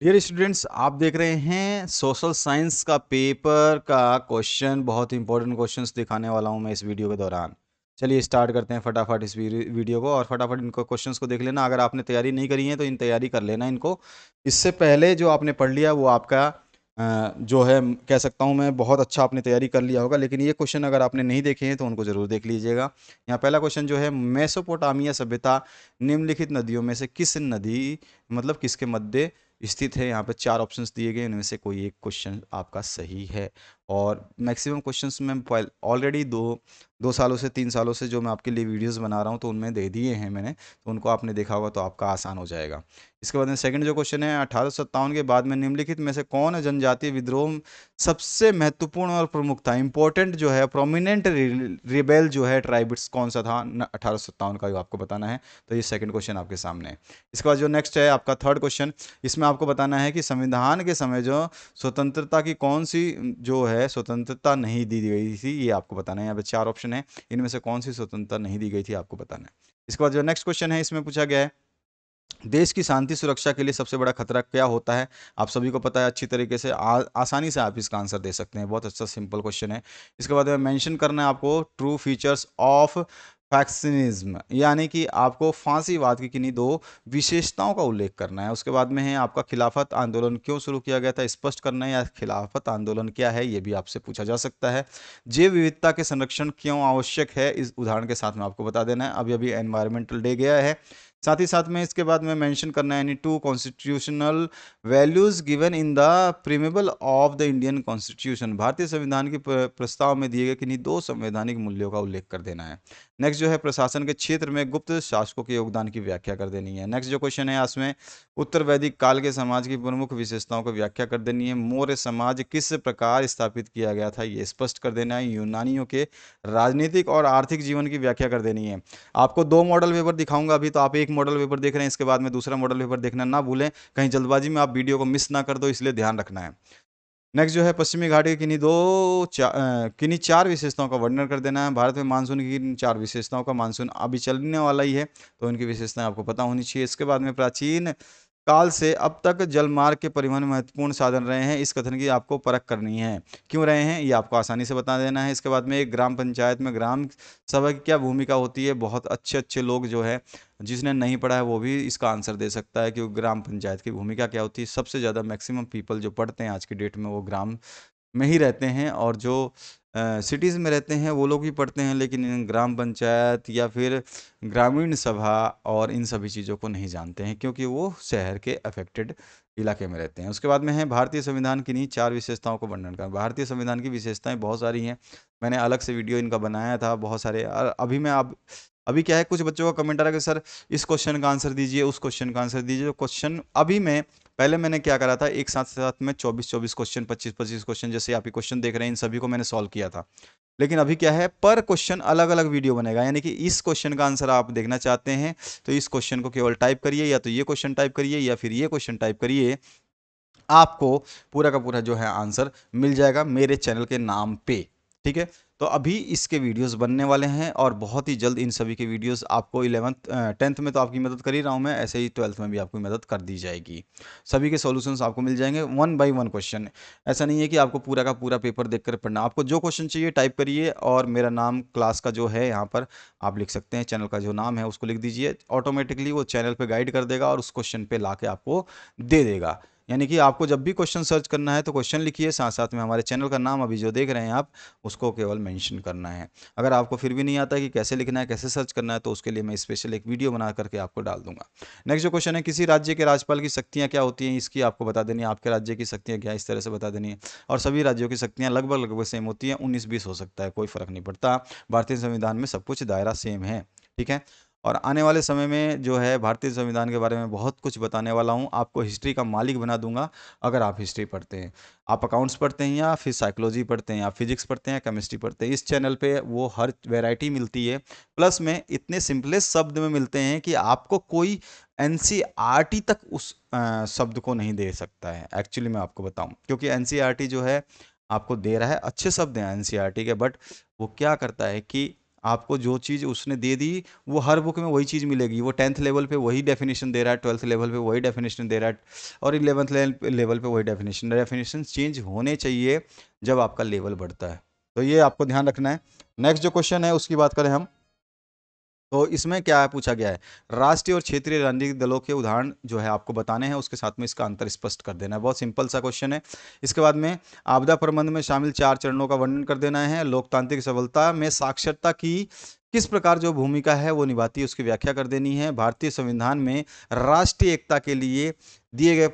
Dear students, आप देख रहे हैं सोशल साइंस का पेपर का क्वेश्चन। बहुत इंपॉर्टेंट क्वेश्चंस दिखाने वाला हूं मैं इस वीडियो के दौरान। चलिए स्टार्ट करते हैं फटाफट इस वीडियो को, और फटाफट इनको क्वेश्चंस को देख लेना। अगर आपने तैयारी नहीं करी है तो इन तैयारी कर लेना इनको। इससे पहले जो आपने पढ़ लिया वो आपका जो है, कह सकता हूं मैं, बहुत अच्छा आपने तैयारी कर लिया होगा। लेकिन ये क्वेश्चन अगर आपने नहीं देखे हैं तो उनको ज़रूर देख लीजिएगा। यहाँ पहला क्वेश्चन जो है, मेसोपोटामिया सभ्यता निम्नलिखित नदियों में से किस नदी, मतलब किसके मध्य स्थित है। यहाँ पे 4 ऑप्शंस दिए गए, इनमें से कोई एक क्वेश्चन आपका सही है। और मैक्सिमम क्वेश्चंस में ऑलरेडी दो सालों से 3 सालों से जो मैं आपके लिए वीडियोस बना रहा हूँ तो उनमें दे दिए हैं मैंने, तो उनको आपने देखा होगा तो आपका आसान हो जाएगा। इसके बाद में सेकंड जो क्वेश्चन है, 1857 के बाद में निम्नलिखित में से कौन जनजातीय विद्रोह सबसे महत्वपूर्ण और प्रमुख था। इंपॉर्टेंट जो है, प्रोमिनेंट रिबेल जो है ट्राइब्स कौन सा था 1857 का, आपको बताना है। तो ये सेकंड क्वेश्चन आपके सामने है। इसके बाद जो नेक्स्ट है आपका थर्ड क्वेश्चन, इसमें आपको बताना है कि संविधान के समय जो स्वतंत्रता की कौन सी जो है स्वतंत्रता नहीं दी गई थी, ये आपको बताना है। यहाँ पे 4 ऑप्शन है, इनमें से कौन सी स्वतंत्रता नहीं दी गई थी आपको बताना है। इसके बाद जो नेक्स्ट क्वेश्चन है, इसमें पूछा गया है देश की शांति सुरक्षा के लिए सबसे बड़ा खतरा क्या होता है। आप सभी को पता है अच्छी तरीके से, आसानी से आप इसका आंसर दे सकते हैं। बहुत अच्छा सिंपल क्वेश्चन है। इसके बाद में मेंशन करना है आपको ट्रू फीचर्स ऑफ फैक्सिनिज्म, यानी कि आपको फांसीवाद की किन्हीं 2 विशेषताओं का उल्लेख करना है। उसके बाद में है आपका खिलाफत आंदोलन क्यों शुरू किया गया था, स्पष्ट करना है, या खिलाफत आंदोलन क्या है ये भी आपसे पूछा जा सकता है। जैव विविधता के संरक्षण क्यों आवश्यक है, इस उदाहरण के साथ में आपको बता देना है। अभी अभी एनवायरमेंटल डे गया है। साथ ही साथ में इसके बाद में मेंशन करना है any two constitutional values given in the preamble of the Indian constitution, भारतीय संविधान के प्रस्ताव में दिए गए किन्हीं 2 संवैधानिक मूल्यों का उल्लेख कर देना है। नेक्स्ट जो है, प्रशासन के क्षेत्र में गुप्त शासकों के योगदान की व्याख्या कर देनी है। नेक्स्ट जो क्वेश्चन है इसमें, उत्तर वैदिक काल के समाज की प्रमुख विशेषताओं को व्याख्या कर देनी है। मौर्य समाज किस प्रकार स्थापित किया गया था, ये स्पष्ट कर देना है। यूनानियों के राजनीतिक और आर्थिक जीवन की व्याख्या कर देनी है। आपको 2 मॉडल पेपर दिखाऊंगा अभी, तो आप एक मॉडल पेपर देख रहे हैं, इसके बाद में दूसरा मॉडल पेपर देखना ना भूलें, कहीं जल्दबाजी में आप वीडियो को मिस ना कर दो, इसलिए ध्यान रखना है। नेक्स्ट जो है, पश्चिमी घाट की किन्हीं 4 विशेषताओं का वर्णन कर देना है। भारत में मानसून की किन 4 विशेषताओं का, मानसून अभी चलने वाला ही है तो इनकी विशेषताएं आपको पता होनी चाहिए। इसके बाद में प्राचीन काल से अब तक जलमार्ग के परिवहन महत्वपूर्ण साधन रहे हैं, इस कथन की आपको परख करनी है। क्यों रहे हैं ये आपको आसानी से बता देना है। इसके बाद में एक ग्राम पंचायत में ग्राम सभा की क्या भूमिका होती है। बहुत अच्छे अच्छे लोग जो है, जिसने नहीं पढ़ा है वो भी इसका आंसर दे सकता है कि ग्राम पंचायत की भूमिका क्या होती है। सबसे ज़्यादा मैक्सिमम पीपल जो पढ़ते हैं आज की डेट में वो ग्राम में ही रहते हैं, और जो सिटीज़ में रहते हैं वो लोग भी पढ़ते हैं, लेकिन इन ग्राम पंचायत या फिर ग्रामीण सभा और इन सभी चीज़ों को नहीं जानते हैं, क्योंकि वो शहर के अफेक्टेड इलाके में रहते हैं। उसके बाद में है भारतीय संविधान की इन्हीं 4 विशेषताओं को वर्णन करें। भारतीय संविधान की विशेषताएं बहुत सारी हैं, मैंने अलग से वीडियो इनका बनाया था बहुत सारे। अभी मैं आप अभी क्या है, कुछ बच्चों का कमेंट आ रहा है कि सर इस क्वेश्चन का आंसर दीजिए, उस क्वेश्चन का आंसर दीजिए। जो क्वेश्चन अभी मैं, पहले मैंने क्या करा था, एक साथ साथ में 24-24 क्वेश्चन, 25-25 क्वेश्चन, जैसे आप ये क्वेश्चन देख रहे हैं, इन सभी को मैंने सॉल्व किया था। लेकिन अभी क्या है, पर क्वेश्चन अलग अलग वीडियो बनेगा, यानी कि इस क्वेश्चन का आंसर आप देखना चाहते हैं तो इस क्वेश्चन को केवल टाइप करिए, या तो ये क्वेश्चन टाइप करिए या फिर ये क्वेश्चन टाइप करिए। आपको पूरा का पूरा जो है आंसर मिल जाएगा मेरे चैनल के नाम पे। ठीक है, तो अभी इसके वीडियोस बनने वाले हैं, और बहुत ही जल्द इन सभी के वीडियोस आपको 11th 10th में तो आपकी मदद कर ही रहा हूं मैं, ऐसे ही 12th में भी आपकी मदद कर दी जाएगी। सभी के सॉल्यूशंस आपको मिल जाएंगे 1 बाय 1 क्वेश्चन। ऐसा नहीं है कि आपको पूरा का पूरा पेपर देखकर पढ़ना, आपको जो क्वेश्चन चाहिए टाइप करिए, और मेरा नाम क्लास का जो है यहाँ पर आप लिख सकते हैं, चैनल का जो नाम है उसको लिख दीजिए, ऑटोमेटिकली वो चैनल पर गाइड कर देगा और उस क्वेश्चन पे ला के आपको दे देगा। यानी कि आपको जब भी क्वेश्चन सर्च करना है तो क्वेश्चन लिखिए, साथ साथ में हमारे चैनल का नाम अभी जो देख रहे हैं आप, उसको केवल मेंशन करना है। अगर आपको फिर भी नहीं आता कि कैसे लिखना है, कैसे सर्च करना है, तो उसके लिए मैं स्पेशल एक वीडियो बना करके आपको डाल दूंगा। नेक्स्ट जो क्वेश्चन है, किसी राज्य के राज्यपाल की शक्तियाँ क्या होती हैं, इसकी आपको बता देनी है। आपके राज्य की शक्तियाँ क्या, इस तरह से बता देनी है। और सभी राज्यों की शक्तियाँ लगभग लगभग सेम होती हैं, 19-20 हो सकता है, कोई फर्क नहीं पड़ता। भारतीय संविधान में सब कुछ दायरा सेम है। ठीक है, और आने वाले समय में जो है भारतीय संविधान के बारे में बहुत कुछ बताने वाला हूँ, आपको हिस्ट्री का मालिक बना दूंगा अगर आप हिस्ट्री पढ़ते हैं। आप अकाउंट्स पढ़ते हैं, या फिर साइकोलॉजी पढ़ते हैं, या फिजिक्स पढ़ते हैं, केमिस्ट्री पढ़ते हैं, इस चैनल पे वो हर वैरायटी मिलती है। प्लस में इतने सिंपलेस्ट शब्द में मिलते हैं कि आपको कोई एनसीईआरटी तक उस शब्द को नहीं दे सकता है। एक्चुअली मैं आपको बताऊं, क्योंकि एनसीईआरटी जो है आपको दे रहा है, अच्छे शब्द हैं एनसीईआरटी के, बट वो क्या करता है कि आपको जो चीज़ उसने दे दी वो हर बुक में वही चीज़ मिलेगी। वो 10th लेवल पे वही डेफिनेशन दे रहा है, 12th लेवल पे वही डेफिनेशन दे रहा है, और 11th लेवल पे वही डेफिनेशन चेंज होने चाहिए जब आपका लेवल बढ़ता है। तो ये आपको ध्यान रखना है। नेक्स्ट जो क्वेश्चन है उसकी बात करें हम, तो इसमें क्या पूछा गया है, राष्ट्रीय और क्षेत्रीय राजनीतिक दलों के उदाहरण जो है आपको बताने हैं, उसके साथ में इसका अंतर स्पष्ट कर देना है। बहुत सिंपल सा क्वेश्चन है। इसके बाद में आपदा प्रबंधन में शामिल 4 चरणों का वर्णन कर देना है। लोकतांत्रिक सफलता में साक्षरता की किस प्रकार जो भूमिका है वो निभाती है उसकी व्याख्या कर देनी है। भारतीय संविधान में राष्ट्रीय एकता के लिए दिए गए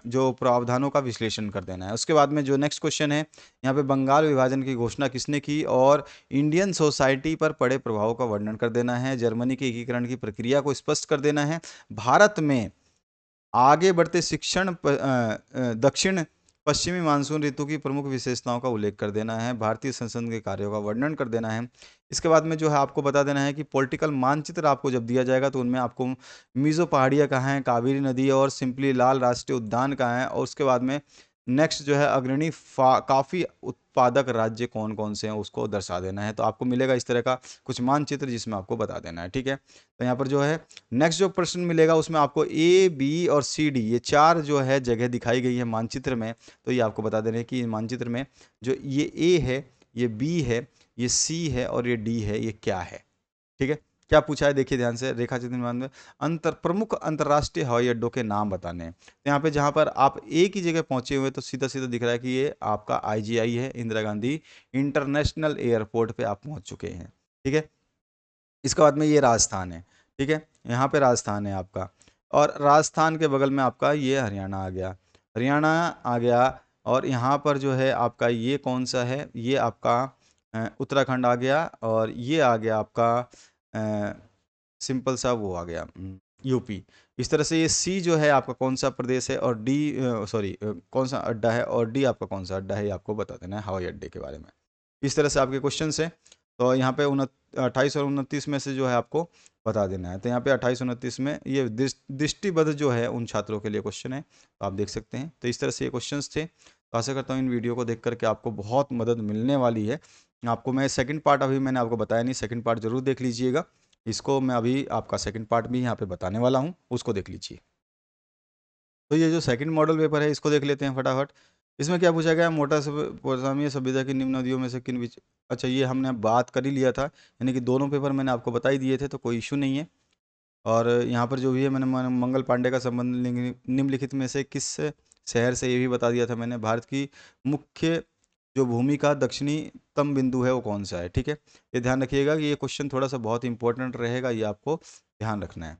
जो प्रावधानों का विश्लेषण कर देना है। उसके बाद में जो नेक्स्ट क्वेश्चन है, यहाँ पे बंगाल विभाजन की घोषणा किसने की और इंडियन सोसाइटी पर पड़े प्रभाव का वर्णन कर देना है। जर्मनी के एकीकरण की प्रक्रिया को स्पष्ट कर देना है। भारत में आगे बढ़ते दक्षिण पश्चिमी मानसून ऋतु की प्रमुख विशेषताओं का उल्लेख कर देना है। भारतीय संसद के कार्यों का वर्णन कर देना है। इसके बाद में जो है आपको बता देना है कि पॉलिटिकल मानचित्र आपको जब दिया जाएगा तो उनमें आपको मिजो पहाड़ियाँ कहाँ हैं, कावेरी नदी और सिंपली लाल राष्ट्रीय उद्यान कहाँ है, और उसके बाद में नेक्स्ट जो है अग्रणी काफ़ी उत्पादक राज्य कौन कौन से हैं उसको दर्शा देना है। तो आपको मिलेगा इस तरह का कुछ मानचित्र जिसमें आपको बता देना है। ठीक है, तो यहाँ पर जो है नेक्स्ट जो प्रश्न मिलेगा उसमें आपको ए, बी और सी, डी ये 4 जो है जगह दिखाई गई है मानचित्र में। तो ये आपको बता देना है कि मानचित्र में जो ये ए है, ये बी है, ये सी है और ये डी है, ये क्या है। ठीक है, क्या पूछा है देखिए ध्यान से, रेखा चित्र में प्रमुख अंतर्राष्ट्रीय हवाई अड्डों के नाम बताने हैं। तो यहाँ पे जहाँ पर आप एक ही जगह पहुंचे हुए तो सीधा सीधा दिख रहा है कि ये आपका आईजीआई है, इंदिरा गांधी इंटरनेशनल एयरपोर्ट पे आप पहुंच चुके हैं। ठीक है, इसके बाद में ये राजस्थान है। ठीक है, यहाँ पे राजस्थान है आपका, और राजस्थान के बगल में आपका ये हरियाणा आ गया, हरियाणा आ गया। और यहाँ पर जो है आपका ये कौन सा है, ये आपका उत्तराखंड आ गया, और ये आ गया आपका सिंपल सा वो आ गया यूपी। इस तरह से ये सी जो है आपका कौन सा प्रदेश है, और डी सॉरी कौन सा अड्डा है, और डी आपका कौन सा अड्डा है, ये आपको बता देना है हवाई अड्डे के बारे में। इस तरह से आपके क्वेश्चन है। तो यहाँ पे 28 और 29 में से जो है आपको बता देना है। तो यहाँ पे 28-29 में ये दृष्टिबद्ध जो है उन छात्रों के लिए क्वेश्चन है, तो आप देख सकते हैं। तो इस तरह से ये क्वेश्चंस थे। तो आशा करता हूँ इन वीडियो को देख करके आपको बहुत मदद मिलने वाली है। आपको मैं सेकंड पार्ट अभी मैंने आपको बताया नहीं, सेकंड पार्ट जरूर देख लीजिएगा। इसको मैं अभी आपका सेकंड पार्ट भी यहाँ पे बताने वाला हूँ, उसको देख लीजिए। तो ये जो सेकंड मॉडल पेपर है इसको देख लेते हैं फटाफट। इसमें क्या पूछा गया है, मेसोपोटामिया सभ्यता की निम्न नदियों में से किन विच अच्छा ये हमने अब बात कर ही लिया था, यानी कि दोनों पेपर मैंने आपको बता ही दिए थे, तो कोई इशू नहीं है। और यहाँ पर जो भी है मैंने मंगल पांडे का संबंध निम्नलिखित में से किस शहर से, ये भी बता दिया था मैंने। भारत की मुख्य जो भूमि का दक्षिणतम बिंदु है वो कौन सा है। ठीक है, ये ध्यान रखिएगा कि ये क्वेश्चन थोड़ा सा बहुत इंपॉर्टेंट रहेगा, ये आपको ध्यान रखना है।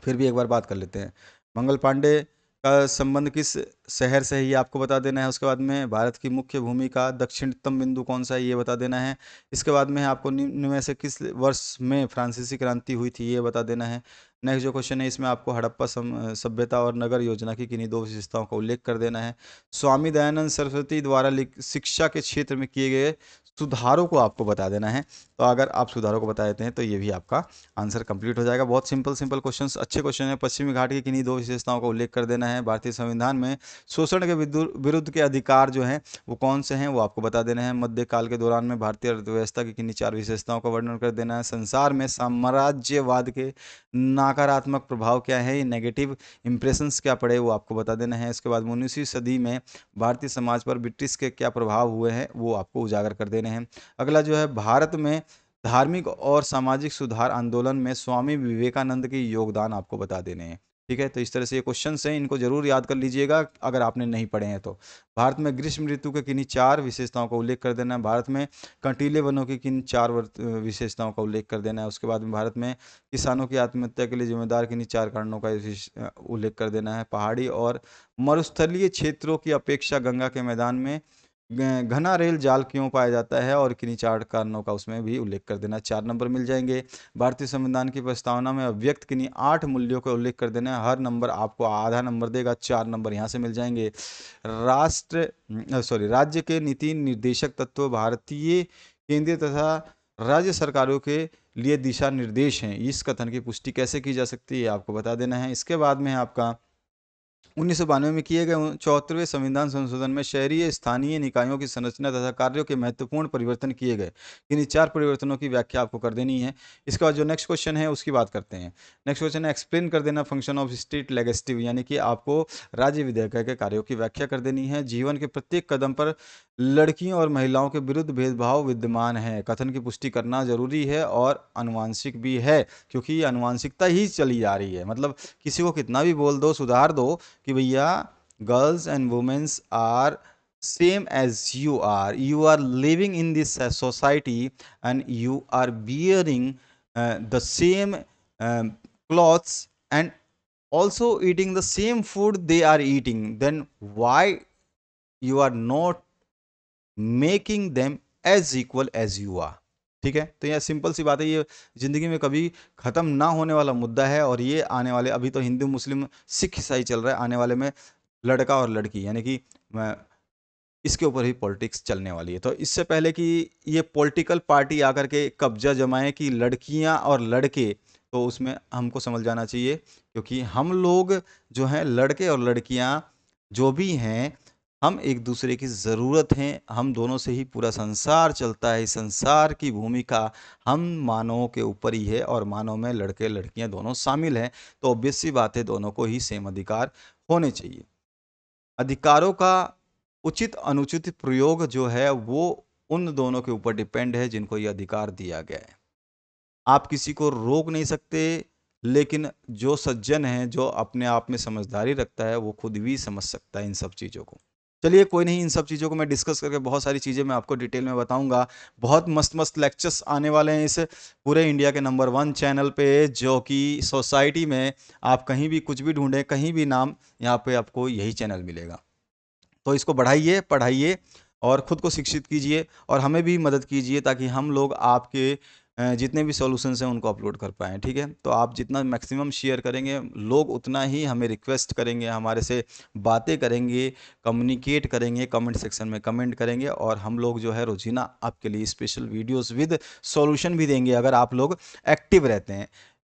फिर भी एक बार बात कर लेते हैं, मंगल पांडे का संबंध किस शहर से है ये आपको बता देना है। उसके बाद में भारत की मुख्य भूमि का दक्षिणतम बिंदु कौन सा है ये बता देना है। इसके बाद में आपको निम्न में से किस वर्ष में फ्रांसीसी क्रांति हुई थी ये बता देना है। नेक्स्ट जो क्वेश्चन है इसमें आपको हड़प्पा सभ्यता और नगर योजना की किन्हीं 2 विशेषताओं का उल्लेख कर देना है। स्वामी दयानंद सरस्वती द्वारा शिक्षा के क्षेत्र में किए गए सुधारों को आपको बता देना है। तो अगर आप सुधारों को बता देते हैं तो ये भी आपका आंसर कंप्लीट हो जाएगा। बहुत सिंपल सिंपल क्वेश्चंस, अच्छे क्वेश्चन है। पश्चिमी घाट की किन्हीं 2 विशेषताओं का उल्लेख कर देना है। भारतीय संविधान में शोषण के विरुद्ध के अधिकार जो हैं वो कौन से हैं वो आपको बता देना है। मध्यकाल के दौरान में भारतीय अर्थव्यवस्था की किन्हीं 4 विशेषताओं का वर्णन कर देना है। संसार में साम्राज्यवाद के नकारात्मक प्रभाव क्या है, ये नेगेटिव इंप्रेशंस क्या पड़े वो आपको बता देना है। इसके बाद 19वीं सदी में भारतीय समाज पर ब्रिटिश के क्या प्रभाव हुए हैं वो आपको उजागर कर देने हैं। अगला जो है भारत में धार्मिक और सामाजिक सुधार आंदोलन में स्वामी विवेकानंद के योगदान आपको बता देने हैं। ठीक है, तो इस तरह से ये क्वेश्चन हैं, इनको जरूर याद कर लीजिएगा अगर आपने नहीं पढ़े हैं तो। भारत में ग्रीष्म ऋतु के किन्हीं 4 विशेषताओं का उल्लेख कर देना है। भारत में कंटीले वनों की किन 4 विशेषताओं का उल्लेख कर देना है। उसके बाद में भारत में किसानों की आत्महत्या के लिए जिम्मेदार किन्हीं 4 कारणों का उल्लेख कर देना है। पहाड़ी और मरुस्थलीय क्षेत्रों की अपेक्षा गंगा के मैदान में घना रेल जाल क्यों पाया जाता है, और किन्हीं 4 कारणों का उसमें भी उल्लेख कर देना। 4 नंबर मिल जाएंगे। भारतीय संविधान की प्रस्तावना में अव्यक्त किन्हीं 8 मूल्यों का उल्लेख कर देना है। हर नंबर आपको आधा नंबर देगा, 4 नंबर यहाँ से मिल जाएंगे। राज्य के नीति निर्देशक तत्व भारतीय केंद्रीय तथा राज्य सरकारों के लिए दिशा निर्देश हैं। इस कथन की पुष्टि कैसे की जा सकती है आपको बता देना है। इसके बाद में है आपका 1992 में किए गए 74वें संविधान संशोधन में शहरी स्थानीय निकायों की संरचना तथा कार्यों के महत्वपूर्ण परिवर्तन किए गए। इन्हीं 4 परिवर्तनों की व्याख्या आपको कर देनी है। इसके बाद जो नेक्स्ट क्वेश्चन है उसकी बात करते हैं। नेक्स्ट क्वेश्चन है एक्सप्लेन कर देना फंक्शन ऑफ स्टेट लेजिस्लेटिव, यानी कि आपको राज्य विधायिका के कार्यों की व्याख्या कर देनी है। जीवन के प्रत्येक कदम पर लड़कियों और महिलाओं के विरुद्ध भेदभाव विद्यमान है, कथन की पुष्टि करना जरूरी है और आनुवांशिक भी है, क्योंकि ये आनुवांशिकता ही चली जा रही है। मतलब किसी को कितना भी बोल दो, सुधार दो कि भैया girls and womens are same as you are living in this society and you are bearing the same clothes and also eating the same food they are eating, then why you are not making them as equal as you are? ठीक है, तो यह simple सी बात है, ये जिंदगी में कभी खत्म ना होने वाला मुद्दा है। और ये आने वाले, अभी तो हिंदू मुस्लिम सिख ईसाई चल रहा है, आने वाले में लड़का और लड़की, यानी कि इसके ऊपर ही पॉलिटिक्स चलने वाली है। तो इससे पहले कि ये पॉलिटिकल पार्टी आकर के कब्जा जमाए कि लड़कियां और लड़के, तो उसमें हमको समझ जाना चाहिए, क्योंकि हम लोग जो हैं लड़के और लड़कियां जो भी हैं, हम एक दूसरे की ज़रूरत हैं। हम दोनों से ही पूरा संसार चलता है। इस संसार की भूमिका हम मानवों के ऊपर ही है और मानव में लड़के लड़कियां दोनों शामिल हैं। तो ऑब्वियस सी बात है, दोनों को ही सेम अधिकार होने चाहिए। अधिकारों का उचित अनुचित प्रयोग जो है वो उन दोनों के ऊपर डिपेंड है जिनको ये अधिकार दिया गया है। आप किसी को रोक नहीं सकते, लेकिन जो सज्जन है, जो अपने आप में समझदारी रखता है, वो खुद भी समझ सकता है इन सब चीज़ों को। चलिए कोई नहीं, इन सब चीज़ों को मैं डिस्कस करके बहुत सारी चीज़ें मैं आपको डिटेल में बताऊंगा। बहुत मस्त मस्त लेक्चर्स आने वाले हैं इस पूरे इंडिया के नंबर 1 चैनल पे, जो कि सोसाइटी में आप कहीं भी कुछ भी ढूंढें, कहीं भी नाम, यहाँ पे आपको यही चैनल मिलेगा। तो इसको बढ़ाइए, पढ़ाइए और ख़ुद को शिक्षित कीजिए और हमें भी मदद कीजिए, ताकि हम लोग आपके जितने भी सॉल्यूशंस हैं उनको अपलोड कर पाएँ। ठीक है, तो आप जितना मैक्सिमम शेयर करेंगे, लोग उतना ही हमें रिक्वेस्ट करेंगे, हमारे से बातें करेंगे, कम्युनिकेट करेंगे, कमेंट सेक्शन में कमेंट करेंगे, और हम लोग जो है रोजीना आपके लिए स्पेशल वीडियोस विद सॉल्यूशन भी देंगे, अगर आप लोग एक्टिव रहते हैं।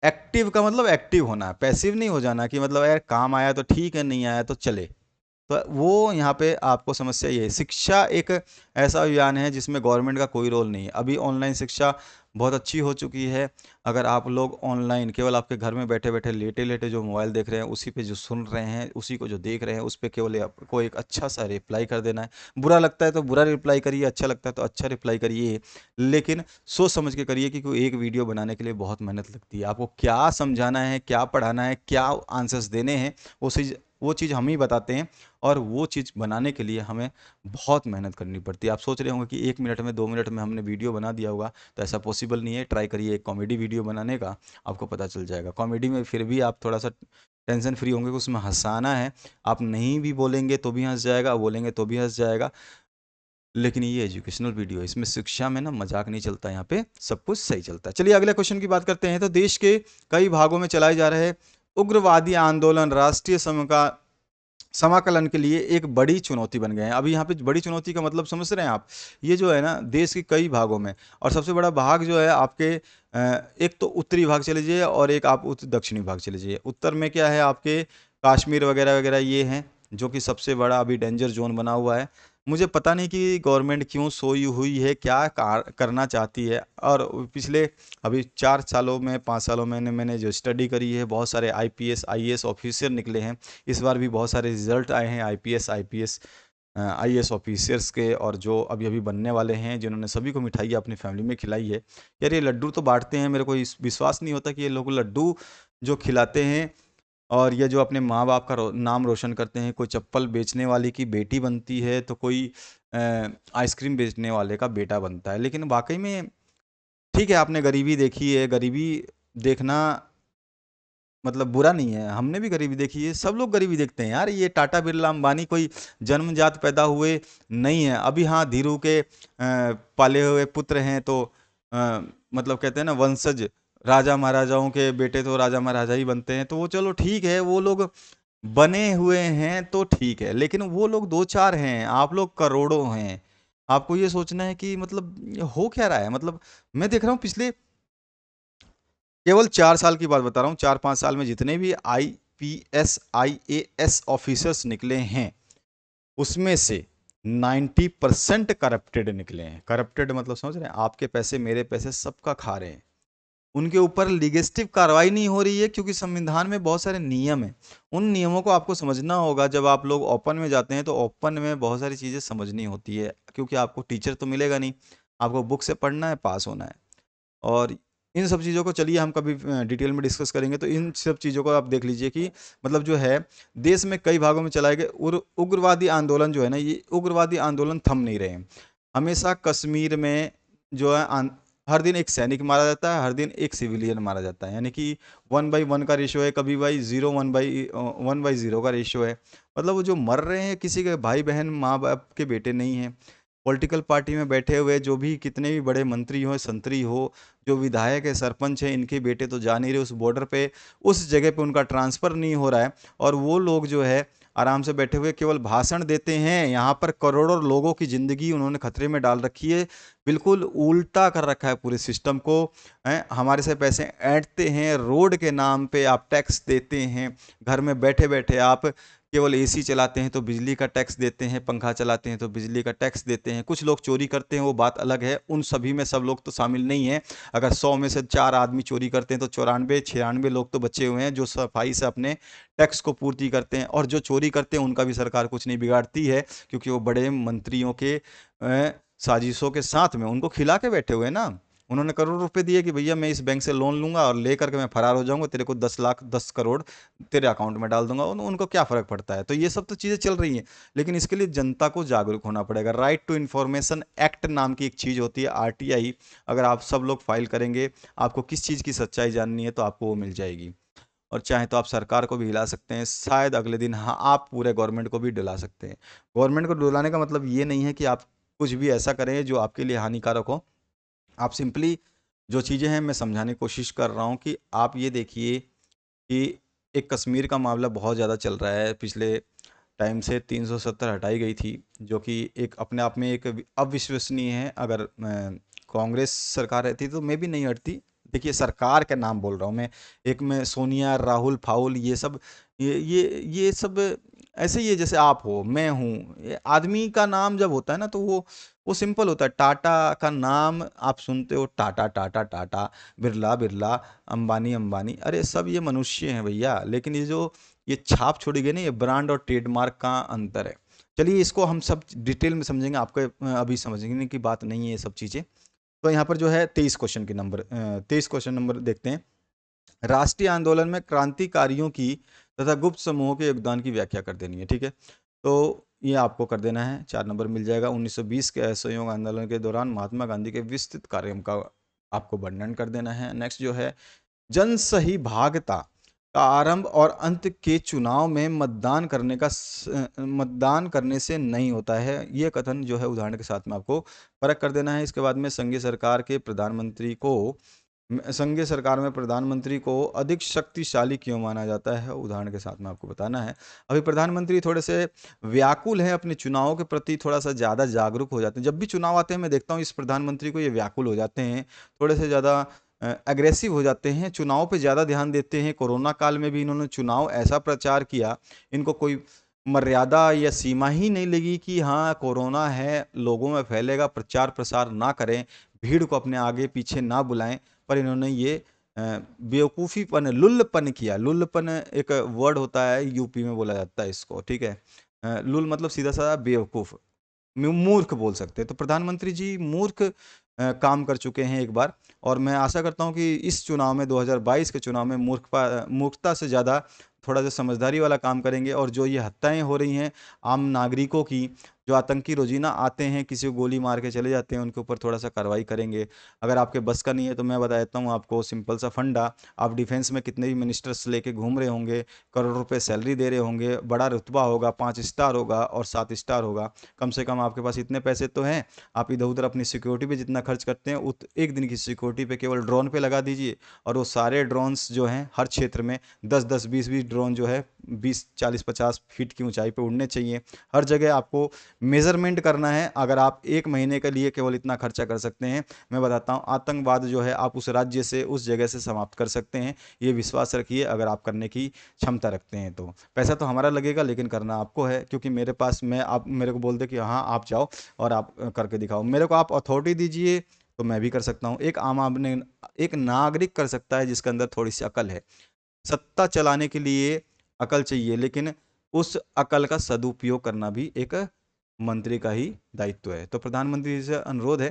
एक्टिव का मतलब एक्टिव होना, पैसिव नहीं हो जाना कि मतलब यार काम आया तो ठीक है, नहीं आया तो चले। तो वो यहाँ पे आपको समस्या ये है। शिक्षा एक ऐसा अभियान है जिसमें गवर्नमेंट का कोई रोल नहीं है। अभी ऑनलाइन शिक्षा बहुत अच्छी हो चुकी है। अगर आप लोग ऑनलाइन केवल आपके घर में बैठे बैठे लेटे लेटे जो मोबाइल देख रहे हैं, उसी पे जो सुन रहे हैं, उसी को जो देख रहे हैं, उस पर केवल आपको एक अच्छा सा रिप्लाई कर देना है। बुरा लगता है तो बुरा रिप्लाई करिए, अच्छा लगता है तो अच्छा रिप्लाई करिए, लेकिन सोच समझ के करिए, क्योंकि एक वीडियो बनाने के लिए बहुत मेहनत लगती है। आपको क्या समझाना है, क्या पढ़ाना है, क्या आंसर्स देने हैं, वो चीज़ हम ही बताते हैं। और वो चीज़ बनाने के लिए हमें बहुत मेहनत करनी पड़ती है। आप सोच रहे होंगे कि 1 मिनट में 2 मिनट में हमने वीडियो बना दिया होगा, तो ऐसा पॉसिबल नहीं है। ट्राई करिए एक कॉमेडी वीडियो बनाने का, आपको पता चल जाएगा। कॉमेडी में फिर भी आप थोड़ा सा टेंशन फ्री होंगे कि उसमें हंसाना है। आप नहीं भी बोलेंगे तो भी हंस जाएगा, बोलेंगे तो भी हंस जाएगा। लेकिन ये एजुकेशनल वीडियो है, इसमें शिक्षा में ना मजाक नहीं चलता, यहाँ पे सब कुछ सही चलता है। चलिए अगले क्वेश्चन की बात करते हैं। तो देश के कई भागों में चलाए जा रहे उग्रवादी आंदोलन राष्ट्रीय समाकलन के लिए एक बड़ी चुनौती बन गए हैं। अभी यहाँ पे बड़ी चुनौती का मतलब समझ रहे हैं आप? ये जो है ना देश के कई भागों में, और सबसे बड़ा भाग जो है आपके एक तो उत्तरी भाग चले जाइए और एक आप दक्षिणी भाग चले जाइए। उत्तर में क्या है आपके कश्मीर वगैरह वगैरह ये हैं, जो कि सबसे बड़ा अभी डेंजर जोन बना हुआ है। मुझे पता नहीं कि गवर्नमेंट क्यों सोई हुई है, क्या करना चाहती है। और पिछले अभी 4 सालों में 5 सालों में मैंने जो स्टडी करी है, बहुत सारे आईपीएस आईएएस ऑफिसर निकले हैं। इस बार भी बहुत सारे रिजल्ट आए हैं आईएएस ऑफिसर्स के, और जो अभी अभी बनने वाले हैं, जिन्होंने सभी को मिठाई अपनी फैमिली में खिलाई है। यार ये लड्डू तो बांटते हैं, मेरे को विश्वास नहीं होता कि ये लोग लड्डू जो खिलाते हैं और ये जो अपने माँ बाप का नाम रोशन करते हैं। कोई चप्पल बेचने वाले की बेटी बनती है, तो कोई आइसक्रीम बेचने वाले का बेटा बनता है। लेकिन वाकई में ठीक है, आपने गरीबी देखी है, गरीबी देखना मतलब बुरा नहीं है। हमने भी गरीबी देखी है, सब लोग गरीबी देखते हैं यार। ये टाटा बिरला अंबानी कोई जन्मजात पैदा हुए नहीं है। अभी हाँ, धीरू के पाले हुए पुत्र हैं, तो मतलब कहते हैं ना वंशज, राजा महाराजाओं के बेटे तो राजा महाराजा ही बनते हैं। तो वो चलो ठीक है, वो लोग बने हुए हैं तो ठीक है, लेकिन वो लोग 2-4 हैं, आप लोग करोड़ों हैं। आपको ये सोचना है कि मतलब ये हो क्या रहा है। मतलब मैं देख रहा हूँ पिछले केवल 4 साल की बात बता रहा हूँ, 4-5 साल में जितने भी IPS IAS ऑफिसर्स निकले हैं उसमें से 90% करप्टेड निकले हैं। करप्टेड मतलब समझ रहे हैं, आपके पैसे मेरे पैसे सबका खा रहे हैं। उनके ऊपर लीगेस्टिव कार्रवाई नहीं हो रही है क्योंकि संविधान में बहुत सारे नियम हैं। उन नियमों को आपको समझना होगा। जब आप लोग ओपन में जाते हैं तो ओपन में बहुत सारी चीज़ें समझनी होती है, क्योंकि आपको टीचर तो मिलेगा नहीं, आपको बुक से पढ़ना है, पास होना है। और इन सब चीज़ों को चलिए हम कभी डिटेल में डिस्कस करेंगे। तो इन सब चीज़ों को आप देख लीजिए कि मतलब जो है देश में कई भागों में चलाए गए उग्रवादी आंदोलन जो है ना, ये उग्रवादी आंदोलन थम नहीं रहे हैं। हमेशा कश्मीर में जो है हर दिन एक सैनिक मारा जाता है, हर दिन एक सिविलियन मारा जाता है, यानी कि 1/1 का रेशो है, कभी भाई 1/0 का रेशो है। मतलब वो जो मर रहे हैं किसी के भाई बहन माँ बाप के बेटे नहीं हैं। पॉलिटिकल पार्टी में बैठे हुए जो भी कितने भी बड़े मंत्री हो, संतरी हो, जो विधायक है, सरपंच है, इनके बेटे तो जा नहीं रहे उस बॉर्डर पे, उस जगह पे उनका ट्रांसफ़र नहीं हो रहा है। और वो लोग जो है आराम से बैठे हुए केवल भाषण देते हैं। यहाँ पर करोड़ों लोगों की ज़िंदगी उन्होंने खतरे में डाल रखी है। बिल्कुल उल्टा कर रखा है पूरे सिस्टम को। हमारे से पैसे ऐंठते हैं, रोड के नाम पे आप टैक्स देते हैं, घर में बैठे बैठे आप केवल एसी चलाते हैं तो बिजली का टैक्स देते हैं, पंखा चलाते हैं तो बिजली का टैक्स देते हैं। कुछ लोग चोरी करते हैं, वो बात अलग है, उन सभी में सब लोग तो शामिल नहीं हैं। अगर 100 में से 4 आदमी चोरी करते हैं तो 94-96 लोग तो बचे हुए हैं जो सफाई से अपने टैक्स को पूर्ति करते हैं। और जो चोरी करते हैं उनका भी सरकार कुछ नहीं बिगाड़ती है, क्योंकि वो बड़े मंत्रियों के साजिशों के साथ में उनको खिला के बैठे हुए हैं ना। उन्होंने करोड़ रुपए दिए कि भैया मैं इस बैंक से लोन लूंगा और लेकर के मैं फरार हो जाऊंगा, तेरे को 10 लाख 10 करोड़ तेरे अकाउंट में डाल दूंगा। उनको क्या फ़र्क पड़ता है। तो ये सब तो चीज़ें चल रही हैं, लेकिन इसके लिए जनता को जागरूक होना पड़ेगा। राइट टू इन्फॉर्मेशन एक्ट नाम की एक चीज़ होती है, आरटीआई। अगर आप सब लोग फाइल करेंगे, आपको किस चीज़ की सच्चाई जाननी है तो आपको वो मिल जाएगी। और चाहे तो आप सरकार को भी हिला सकते हैं, शायद अगले दिन हाँ आप पूरे गवर्नमेंट को भी डुला सकते हैं। गवर्नमेंट को डुलाने का मतलब ये नहीं है कि आप कुछ भी ऐसा करें जो आपके लिए हानिकारक हो। आप सिंपली जो चीज़ें हैं मैं समझाने की कोशिश कर रहा हूँ कि आप ये देखिए कि एक कश्मीर का मामला बहुत ज़्यादा चल रहा है। पिछले टाइम से 370 हटाई गई थी, जो कि एक अपने आप में एक अविश्वसनीय है। अगर कांग्रेस सरकार रहती तो मैं भी नहीं हटती। देखिए सरकार का नाम बोल रहा हूँ मैं, एक में सोनिया, राहुल फाउल, ये सब ये सब ऐसे ही है जैसे आप हो, मैं हूँ। ये आदमी का नाम जब होता है ना तो वो सिंपल होता है। टाटा का नाम आप सुनते हो, टाटा टाटा टाटा, बिरला बिरला, अंबानी अंबानी, अरे सब ये मनुष्य हैं भैया। लेकिन ये छाप छोड़ी गई ना, ये ब्रांड और ट्रेडमार्क का अंतर है। चलिए इसको हम सब डिटेल में समझेंगे, आपको अभी समझने की बात नहीं है ये सब चीज़ें। तो यहाँ पर जो है 23 क्वेश्चन नंबर देखते हैं। राष्ट्रीय आंदोलन में क्रांतिकारियों की तथा गुप्त समूहों के योगदान की व्याख्या कर देनी है, ठीक है। तो ये आपको कर देना है, 4 नंबर मिल जाएगा। 1920 के असहयोग आंदोलन के दौरान महात्मा गांधी के विस्तृत कार्यों का आपको वर्णन कर देना है। नेक्स्ट जो है जनसहभागिता का आरंभ और अंत के चुनाव में मतदान करने से नहीं होता है, ये कथन जो है उदाहरण के साथ में आपको परख कर देना है। इसके बाद में संघीय सरकार में प्रधानमंत्री को अधिक शक्तिशाली क्यों माना जाता है, उदाहरण के साथ में आपको बताना है। अभी प्रधानमंत्री थोड़े से व्याकुल हैं अपने चुनावों के प्रति, थोड़ा सा ज़्यादा जागरूक हो जाते हैं। जब भी चुनाव आते हैं मैं देखता हूँ इस प्रधानमंत्री को, ये व्याकुल हो जाते हैं, थोड़े से ज़्यादा एग्रेसिव हो जाते हैं, चुनाव पे ज़्यादा ध्यान देते हैं। कोरोना काल में भी इन्होंने चुनाव ऐसा प्रचार किया, इनको कोई मर्यादा या सीमा ही नहीं लगी कि हाँ कोरोना है, लोगों में फैलेगा, प्रचार प्रसार ना करें, भीड़ को अपने आगे पीछे ना बुलाएं। पर इन्होंने ये बेवकूफ़ीपन, लुल्लपन किया। लुल्लपन एक वर्ड होता है, यूपी में बोला जाता है इसको, ठीक है। लुल मतलब सीधा साधा बेवकूफ़, मूर्ख बोल सकते हैं। तो प्रधानमंत्री जी मूर्ख काम कर चुके हैं एक बार। और मैं आशा करता हूं कि इस चुनाव में 2022 के चुनाव में मूर्खता से ज़्यादा थोड़ा सा समझदारी वाला काम करेंगे। और जो ये हत्याएं हो रही हैं आम नागरिकों की, जो आतंकी रोजीना आते हैं किसी को गोली मार के चले जाते हैं, उनके ऊपर थोड़ा सा कार्रवाई करेंगे। अगर आपके बस का नहीं है तो मैं बता देता हूँ आपको सिंपल सा फंडा। आप डिफेंस में कितने भी मिनिस्टर्स लेके घूम रहे होंगे, करोड़ रुपए सैलरी दे रहे होंगे, बड़ा रुतबा होगा, 5 स्टार होगा और 7 स्टार होगा, कम से कम आपके पास इतने पैसे तो हैं। आप इधर उधर अपनी सिक्योरिटी पे जितना खर्च करते हैं एक दिन की सिक्योरिटी पे केवल ड्रोन पे लगा दीजिए, और वो सारे ड्रोन्स जो हैं हर क्षेत्र में 10-10 20-20 ड्रोन जो है 20 40 50 फीट की ऊंचाई पे उड़ने चाहिए। हर जगह आपको मेजरमेंट करना है। अगर आप 1 महीने के लिए केवल इतना खर्चा कर सकते हैं, मैं बताता हूँ, आतंकवाद जो है आप उस राज्य से, उस जगह से समाप्त कर सकते हैं। ये विश्वास रखिए, अगर आप करने की क्षमता रखते हैं तो। पैसा तो हमारा लगेगा लेकिन करना आपको है, क्योंकि मेरे पास, मैं, आप मेरे को बोल दे कि हाँ आप जाओ और आप करके दिखाओ, मेरे को आप अथॉरिटी दीजिए तो मैं भी कर सकता हूँ। एक आम आदमी, एक नागरिक कर सकता है जिसके अंदर थोड़ी सी अकल है। सत्ता चलाने के लिए अकल चाहिए, लेकिन उस अकल का सदुपयोग करना भी एक मंत्री का ही दायित्व है। तो प्रधानमंत्री जी से अनुरोध है,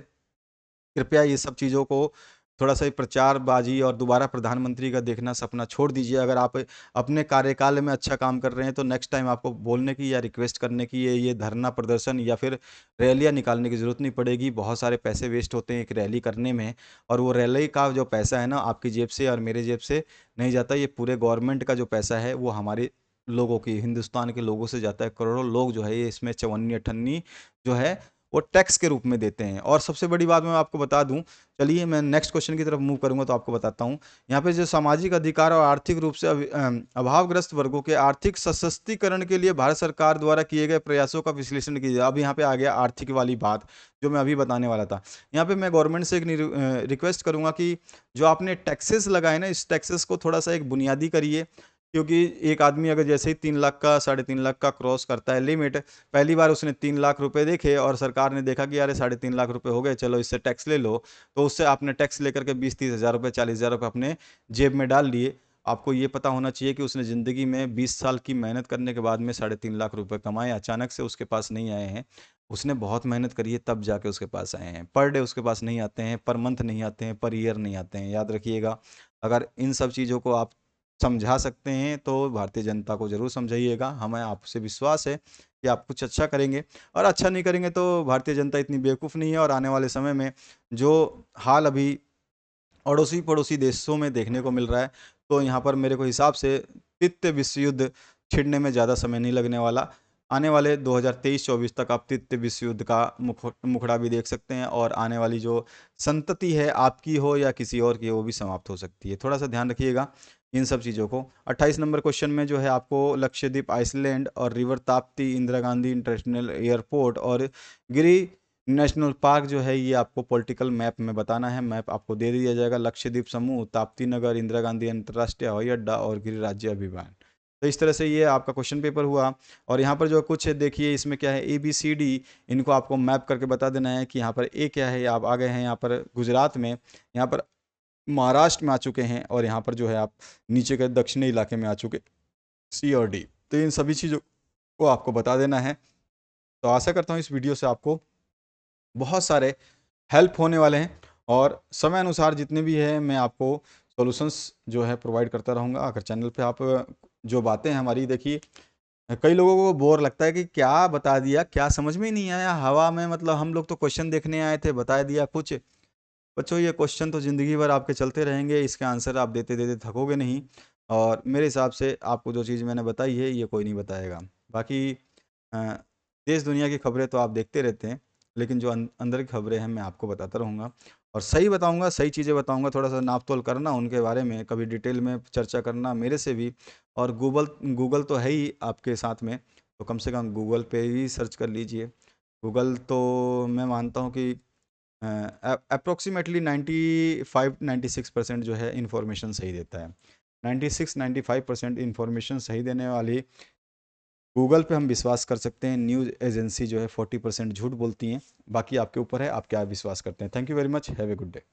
कृपया ये सब चीज़ों को थोड़ा सा प्रचारबाजी और दोबारा प्रधानमंत्री का देखना सपना छोड़ दीजिए। अगर आप अपने कार्यकाल में अच्छा काम कर रहे हैं तो नेक्स्ट टाइम आपको बोलने की या रिक्वेस्ट करने की, ये धरना प्रदर्शन या फिर रैलियां निकालने की ज़रूरत नहीं पड़ेगी। बहुत सारे पैसे वेस्ट होते हैं एक रैली करने में, और वो रैली का जो पैसा है ना, आपकी जेब से और मेरे जेब से नहीं जाता। ये पूरे गवर्नमेंट का जो पैसा है वो हमारे लोगों की, हिंदुस्तान के लोगों से जाता है। करोड़ों लोग जो है ये इसमें चवन्नी अठन्नी जो है वो टैक्स के रूप में देते हैं। और सबसे बड़ी बात मैं आपको बता दूं, चलिए मैं नेक्स्ट क्वेश्चन की तरफ मूव करूंगा तो आपको बताता हूं। यहाँ पे जो सामाजिक अधिकार और आर्थिक रूप से अभावग्रस्त वर्गों के आर्थिक सशक्तिकरण के लिए भारत सरकार द्वारा किए गए प्रयासों का विश्लेषण कीजिए। अब यहाँ पे आ गया आर्थिक वाली बात जो मैं अभी बताने वाला था। यहाँ पे मैं गवर्नमेंट से एक रिक्वेस्ट करूंगा कि जो आपने टैक्सेस लगाए ना, इस टैक्सेस को थोड़ा सा एक बुनियादी करिए। क्योंकि एक आदमी अगर जैसे ही 3 लाख का, 3.5 लाख का क्रॉस करता है लिमिट, पहली बार उसने 3 लाख रुपए देखे और सरकार ने देखा कि यार 3.5 लाख रुपए हो गए, चलो इससे टैक्स ले लो, तो उससे आपने टैक्स लेकर के 20-30 हज़ार रुपये, 40 हज़ार रुपये अपने जेब में डाल लिए। आपको ये पता होना चाहिए कि उसने ज़िंदगी में 20 साल की मेहनत करने के बाद में 3.5 लाख रुपए कमाए, अचानक से उसके पास नहीं आए हैं। उसने बहुत मेहनत करी है तब जाके उसके पास आए हैं। पर डे उसके पास नहीं आते हैं, पर मंथ नहीं आते हैं, पर ईयर नहीं आते हैं। याद रखिएगा, अगर इन सब चीज़ों को आप समझा सकते हैं तो भारतीय जनता को ज़रूर समझाइएगा। हमें आपसे विश्वास है कि आप कुछ अच्छा करेंगे, और अच्छा नहीं करेंगे तो भारतीय जनता इतनी बेवकूफ़ नहीं है। और आने वाले समय में जो हाल अभी अड़ोसी पड़ोसी देशों में देखने को मिल रहा है, तो यहाँ पर मेरे को हिसाब से तृतीय विश्व युद्ध छिड़ने में ज़्यादा समय नहीं लगने वाला। आने वाले 2023-24 तक आप तृतीय विश्व युद्ध का मुखड़ा भी देख सकते हैं, और आने वाली जो संतति है, आपकी हो या किसी और की हो, वो भी समाप्त हो सकती है। थोड़ा सा ध्यान रखिएगा इन सब चीज़ों को। 28 नंबर क्वेश्चन में जो है आपको लक्षद्वीप आइसलैंड और river Tapti, Indira Gandhi international airport और गिरी नेशनल पार्क जो है ये आपको पॉलिटिकल मैप में बताना है। मैप आपको दे दिया जाएगा। लक्षद्वीप समूह, ताप्ती नगर, इंदिरा गांधी अंतर्राष्ट्रीय हवाई अड्डा और गिरि राज्य अभियान। तो इस तरह से ये आपका क्वेश्चन पेपर हुआ। और यहाँ पर जो कुछ देखिए इसमें क्या है, ABCD, इनको आपको मैप करके बता देना है कि यहाँ पर ए क्या है। आप आ गए हैं यहाँ पर गुजरात में, यहाँ पर महाराष्ट्र में आ चुके हैं, और यहाँ पर जो है आप नीचे के दक्षिणी इलाके में आ चुके, C और D। तो इन सभी चीज़ों को आपको बता देना है। तो आशा करता हूँ इस वीडियो से आपको बहुत सारे हेल्प होने वाले हैं, और समय अनुसार जितने भी है मैं आपको सॉल्यूशंस जो है प्रोवाइड करता रहूँगा। अगर चैनल पे आप जो बातें हैं हमारी, देखिए कई लोगों को बोर लगता है कि क्या बता दिया, क्या समझ में ही नहीं आया, हवा में, मतलब हम लोग तो क्वेश्चन देखने आए थे, बता दिया कुछ। बच्चों ये क्वेश्चन तो ज़िंदगी भर आपके चलते रहेंगे, इसके आंसर आप देते देते थकोगे नहीं। और मेरे हिसाब से आपको जो चीज़ मैंने बताई है ये कोई नहीं बताएगा। बाकी अ, देश दुनिया की खबरें तो आप देखते रहते हैं, लेकिन जो अंदर की खबरें हैं मैं आपको बताता रहूँगा, और सही बताऊँगा, सही चीज़ें बताऊँगा। थोड़ा सा नाप तोल करना उनके बारे में, कभी डिटेल में चर्चा करना मेरे से भी। और गूगल गूगल तो है ही आपके साथ में, तो कम से कम गूगल पे ही सर्च कर लीजिए। गूगल तो मैं मानता हूँ कि अप्रोक्सीमेटली 95-96% जो है इन्फॉर्मेशन सही देता है। 96-95% इन्फॉर्मेशन सही देने वाली गूगल पे हम विश्वास कर सकते हैं। न्यूज़ एजेंसी जो है 40% झूठ बोलती हैं। बाकी आपके ऊपर है, आप क्या विश्वास करते हैं। Thank you very much, have a good day.